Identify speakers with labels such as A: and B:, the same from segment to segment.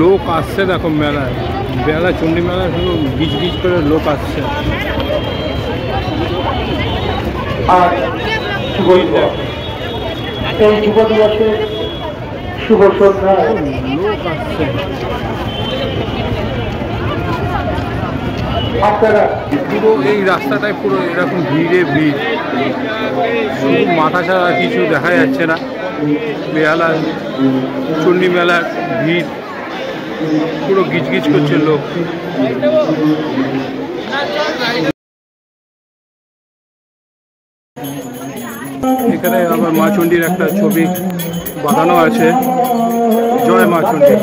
A: লোক আসছে দেখো মেলায়, বেলা চণ্ডী মেলায় শুধু গিজ গিজ করে লোক আসছে।
B: আর শুভ এই যুব দিবসে শুভ সন্ধ্যা।
A: লোক আসছে পুরো এই রাস্তাটায়, পুরো এরকম ভিড়ে ভিড়, শুধু মাথা ছাড়া কিছু দেখা যাচ্ছে না। বেহালা চণ্ডী মেলার ভিড়, পুরো গিজগিজ করছে লোক। এখানে আবার মা চণ্ডীর একটা ছবি বাঁধানো আছে। জয় মা চণ্ডী,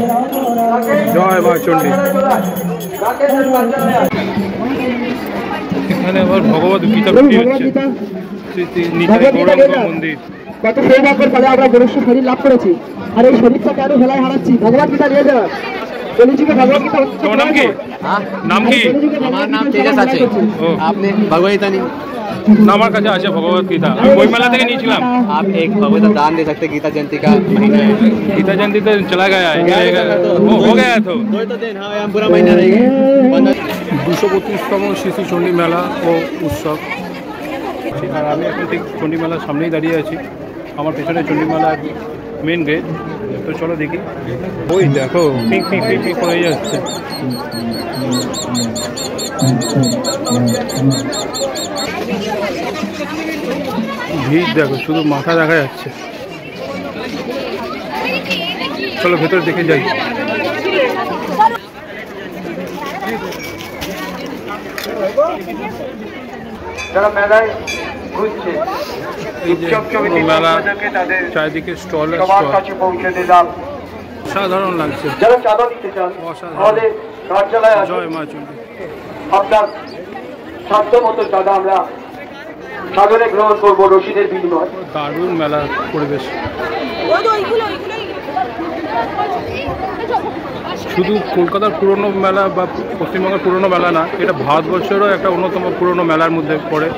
A: জয় মা চণ্ডী। এখানে আবার ভগবত গীতা বিক্রি হচ্ছে, নিতাই গৌরাঙ্গ মন্দির।
B: কত সৌভাগ্যের ফলে আমরা মনুষ্য শরীর লাভ করেছি, আর এই শরীরটা কেন ভেলায় হারাচ্ছি? ভগবত গীতা নিয়ে যাওয়া।
A: তোমার নাম কি? নাম কি?
C: আমার নাম তেজাস আছে। আপনি ভগবত गीता नहीं?
A: আমার কাছে আছে ভগবত গীতা, আমি বই মেলা থেকে নিয়েছিলাম।
C: आप एक भगवत दान दे सकते, गीता जयंती का महीना है।
A: गीता जयंती तो चला गया है, हो गया तो
C: दो दिन, हाँ पूरा महीना रहेगा।
A: 232তম শিশু চণ্ডী মেলা ও উৎসব। আর আমি এখন ঠিক চণ্ডী মেলার সামনেই দাঁড়িয়ে আছি। আমার পেছনে চণ্ডী মেলার মেন গেট। তো চলো দেখি। ওই দেখো পিক পিক পিক পিক করে যাচ্ছে। ভিড় দেখো, শুধু মাথা দেখা যাচ্ছে। চলো ভেতরে দেখে যাই।
B: যারা মেলায় ঘুরছে,
A: মেলা চারিদিকে স্টল
B: সবার কাছে পৌঁছে দিলাম।
A: সাধারণ লাগছে।
B: যারা চাঁদা দিতে চান তাহলে কার্যালয়ে
A: জয় মা চণ্ডী।
B: আপনার সাধ্য মতো চাঁদা আমরা সাগরে গ্রহণ করবো রসিদের বিনিময়।
A: দারুণ মেলার পরিবেশ। শুধু কলকাতার পুরনো মেলা বা পশ্চিমবঙ্গের পুরনো মেলা না, এটা ভারতবর্ষেরও একটা অন্যতম পুরনো মেলার মধ্যে পড়ে।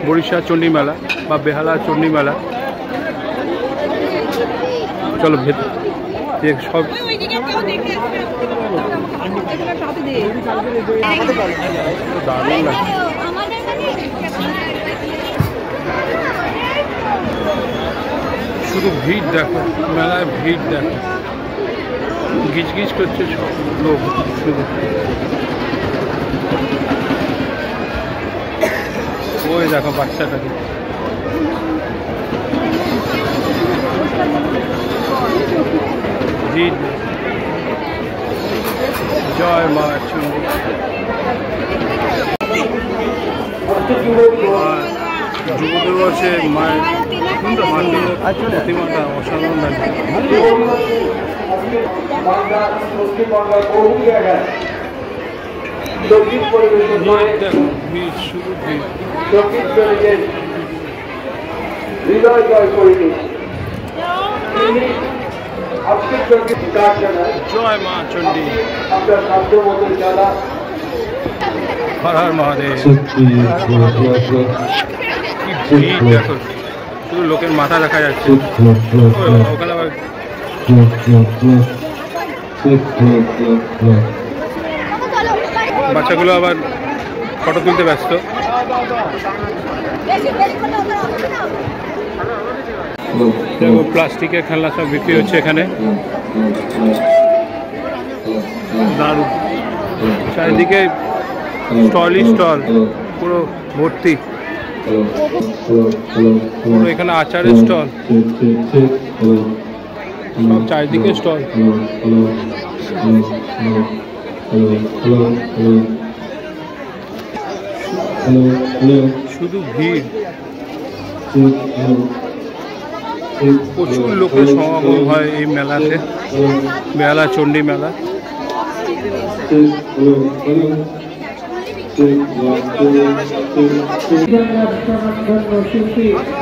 A: বরিশা চণ্ডী মেলা বা বেহালা চণ্ডী মেলা। চলো ভেতর সব দারুণ লাগে। শুধু ভিড় দেখো, মেলায় ভিড় দেখো, গিজ গিজ করছে সব লোক। শুধু ওই দেখো বাচ্চাটাকে। ভিড়। জয় মা চণ্ডী। যুব দিবসে মায়ের প্রতিমাটা অসাধারণ লাগছে। জয় মা চণ্ডী। হর হর মহাদেব। দেখো শুধু লোকের মাথা দেখা যাচ্ছে। ওখানে আবার বাচ্চাগুলো আবার ফটো তুলতে ব্যস্ত। দেখো প্লাস্টিকের খেলনা সব বিক্রি হচ্ছে এখানে। দারুণ, চারিদিকে স্টলই স্টল, পুরো ভর্তি। পুরো এখানে আচারের স্টল, সব চারিদিকে স্টল। শুধু ভিড়, প্রচুর লোকের সমাগম হয় এই মেলাতে, বেহালা চণ্ডী মেলা।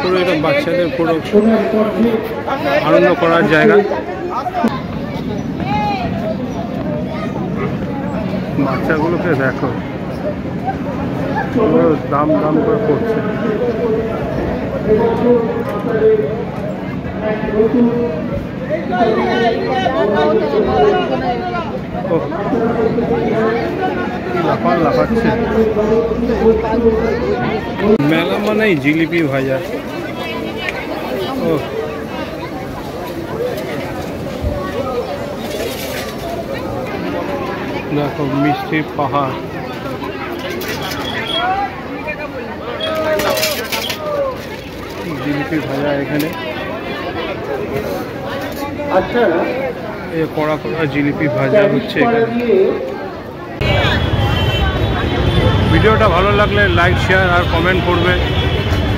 A: পুরো এটা বাচ্চাদের পুরো আনন্দ করার জায়গা। বাচ্চাগুলোকে দেখো দাম দাম করে করছে। ওহ, কি লাফাচ্ছে। মেলা মানেই জিলিপি ভাজা। ও দেখো মিষ্টির পাহাড়। জিলিপি ভাজা এখানে,
B: আচ্ছা
A: কড়া কড়া জিলিপি ভাজা হচ্ছে এখানে। ভিডিওটা ভালো লাগলে লাইক শেয়ার আর কমেন্ট করবে।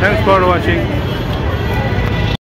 A: Thanks for watching.